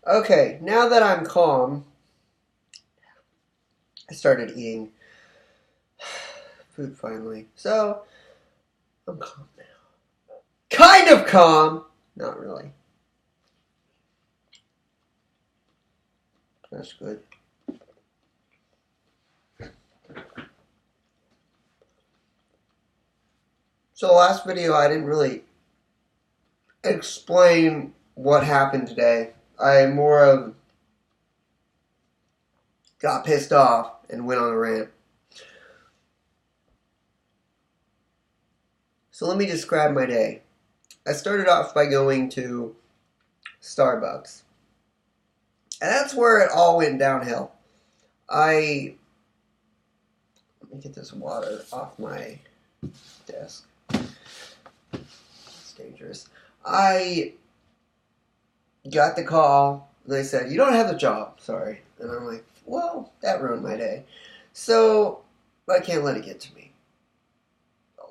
Okay, now that I'm calm, I started eating food finally. So, I'm calm now. Kind of calm! Not really. That's good. So, the last video, I didn't really explain what happened today. I more of got pissed off and went on a rant. So let me describe my day. I started off by going to Starbucks. And that's where it all went downhill. Let me get this water off my desk. It's dangerous. I got the call. They said, you don't have the job. Sorry. And I'm like, well, that ruined my day. So, I can't let it get to me.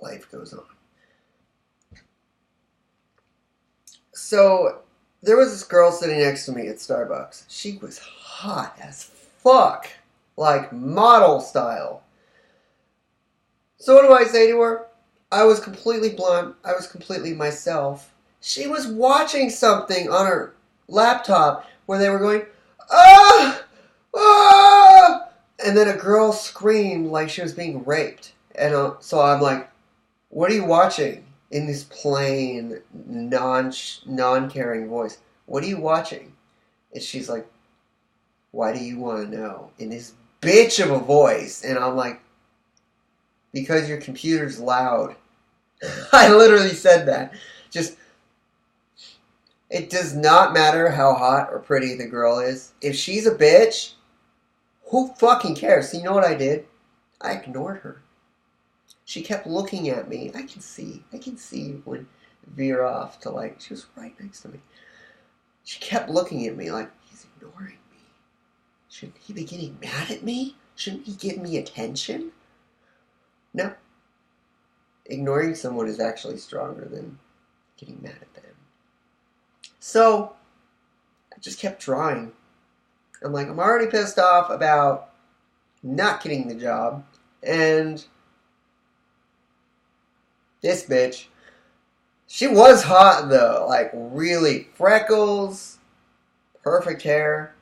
Life goes on. So, there was this girl sitting next to me at Starbucks. She was hot as fuck. Like, model style. So what do I say to her? I was completely blunt. I was completely myself. She was watching something on her laptop where they were going, ah! Ah! And then a girl screamed like she was being raped. And so I'm like, what are you watching? In this plain, non-caring voice. What are you watching? And she's like, why do you want to know? In this bitch of a voice. And I'm like, because your computer's loud. I literally said that. Just, it does not matter how hot or pretty the girl is. If she's a bitch, who fucking cares? So you know what I did? I ignored her. She kept looking at me. I can see when veer off to like, she was right next to me. She kept looking at me like, he's ignoring me. Shouldn't he be getting mad at me? Shouldn't he give me attention? No. Ignoring someone is actually stronger than getting mad at them. So, I just kept trying. I'm like, I'm already pissed off about not getting the job. And this bitch, she was hot though. Like, really. Freckles, perfect hair.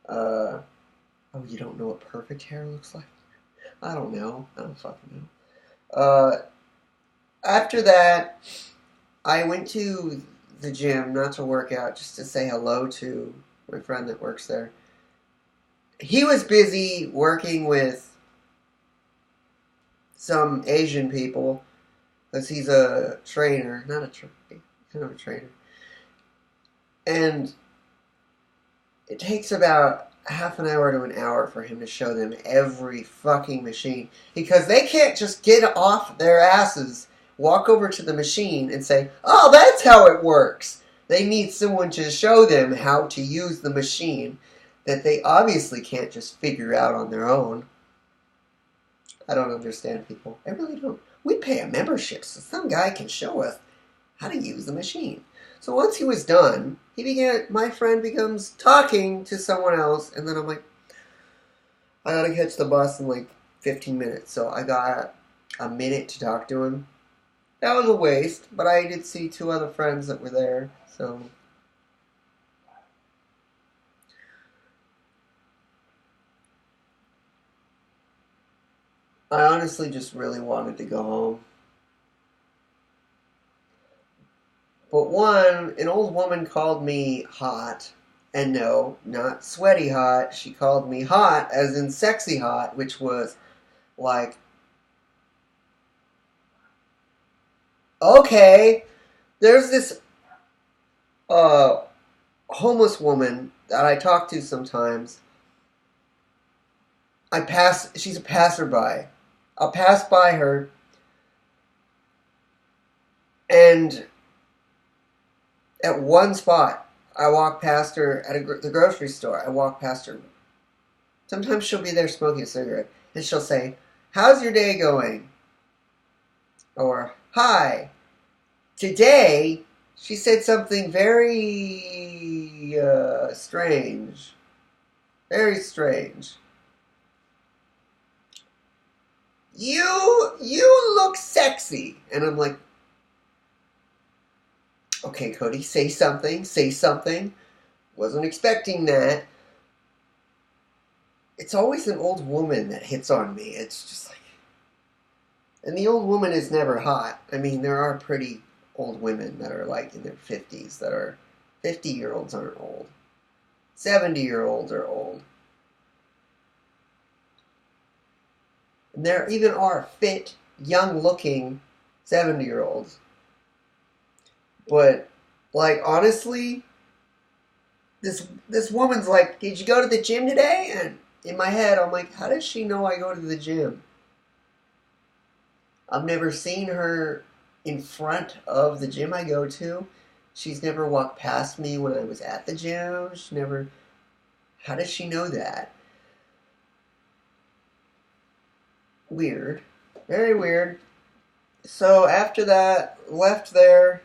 Oh, you don't know what perfect hair looks like? I don't know. I don't fucking know. After that, I went to the gym, not to work out, just to say hello to my friend that works there. He was busy working with some Asian people, because he's a trainer, not a trainer, kind of a trainer. And it takes about half an hour to an hour for him to show them every fucking machine. Because they can't just get off their asses, walk over to the machine and say, oh, that's how it works. They need someone to show them how to use the machine that they obviously can't just figure out on their own. I don't understand people. I really don't. We pay a membership so some guy can show us how to use the machine. So once he was done, my friend becomes talking to someone else, and then I'm like, I gotta catch the bus in like 15 minutes, so I got a minute to talk to him. That was a waste, but I did see two other friends that were there, so. I honestly just really wanted to go home. But one, an old woman called me hot. And no, not sweaty hot. She called me hot, as in sexy hot, which was like, okay, there's this homeless woman that I talk to sometimes. She's a passerby. I'll pass by her, and at one spot, I walk past her at the grocery store. I walk past her. Sometimes she'll be there smoking a cigarette, and she'll say, how's your day going? Or, hi. Today, she said something very strange. Very strange. You look sexy. And I'm like, okay, Cody, say something. Say something. Wasn't expecting that. It's always an old woman that hits on me. It's just like... And the old woman is never hot. I mean, there are pretty old women that are like in their 50s that are... 50-year-olds aren't old. 70-year-olds are old. And there even are fit, young-looking 70-year-olds. But, like, honestly, this woman's like, did you go to the gym today? And in my head, I'm like, how does she know I go to the gym? I've never seen her in front of the gym I go to. She's never walked past me when I was at the gym. She never... How does she know that? Weird. Very weird. So after that, left there.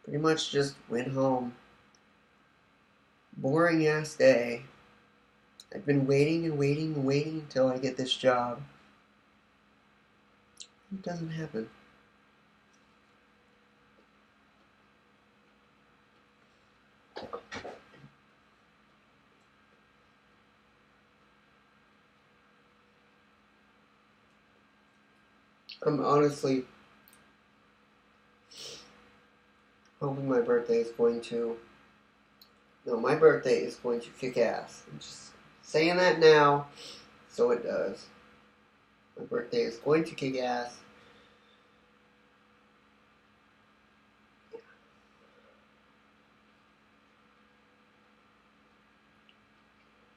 Pretty much just went home. Boring ass day. I've been waiting and waiting and waiting until I get this job. It doesn't happen. I'm honestly hoping my birthday is going to... No, my birthday is going to kick ass. I'm just saying that now, so it does. My birthday is going to kick ass.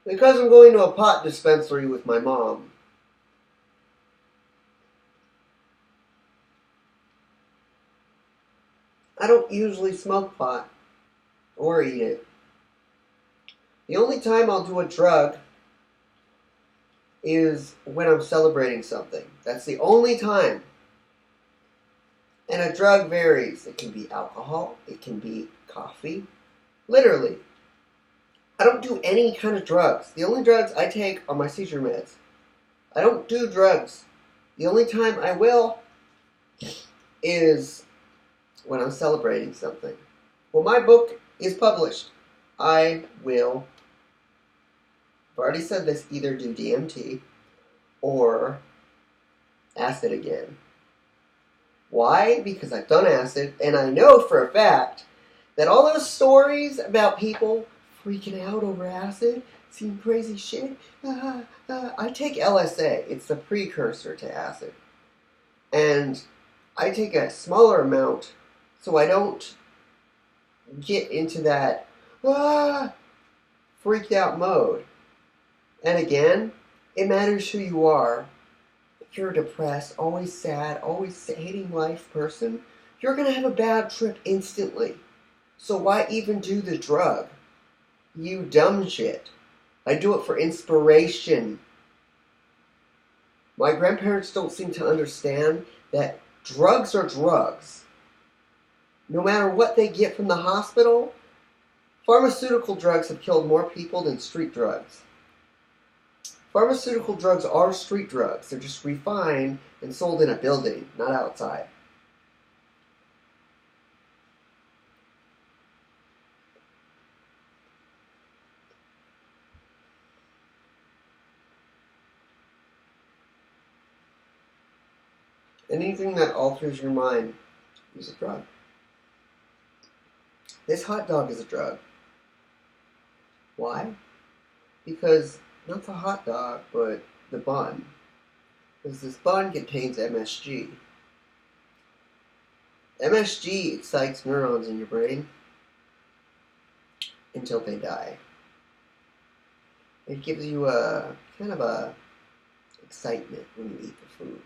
Because I'm going to a pot dispensary with my mom. I don't usually smoke pot or eat it. The only time I'll do a drug is when I'm celebrating something. That's the only time. And a drug varies. It can be alcohol. It can be coffee. Literally. I don't do any kind of drugs. The only drugs I take are my seizure meds. I don't do drugs. The only time I will is when I'm celebrating something. When my book is published, I will, I've already said this, either do DMT or acid again. Why? Because I've done acid, and I know for a fact that all those stories about people freaking out over acid, seeing crazy shit, I take LSA. It's the precursor to acid. And I take a smaller amount so I don't get into that freaked out mode. And again, it matters who you are. If you're a depressed, always sad, always hating life person, you're going to have a bad trip instantly. So why even do the drug? You dumb shit. I do it for inspiration. My grandparents don't seem to understand that drugs are drugs. No matter what they get from the hospital, pharmaceutical drugs have killed more people than street drugs. Pharmaceutical drugs are street drugs. They're just refined and sold in a building, not outside. Anything that alters your mind is a drug. This hot dog is a drug. Why? Because not the hot dog, but the bun. Because this bun contains MSG. MSG excites neurons in your brain until they die. It gives you a kind of a excitement when you eat the food.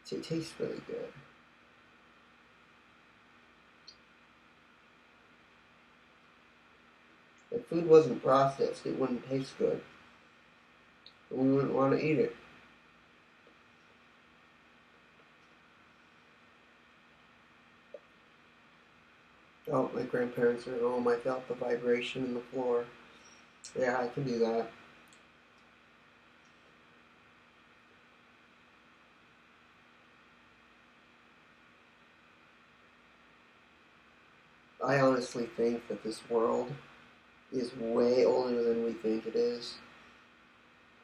So it tastes really good. If food wasn't processed, it wouldn't taste good. And we wouldn't want to eat it. Oh, my grandparents are home. I felt the vibration in the floor. Yeah, I can do that. I honestly think that this world is way older than we think it is.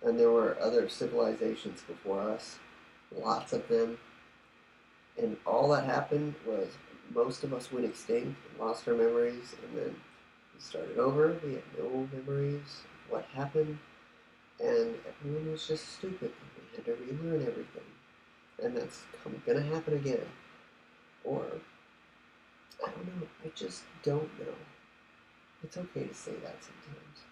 And there were other civilizations before us. Lots of them. And all that happened was most of us went extinct and lost our memories, and then we started over. We had no memories of what happened, and everyone was just stupid. We had to relearn everything, and that's gonna happen again. Or I don't know. I just don't know. It's okay to say that sometimes.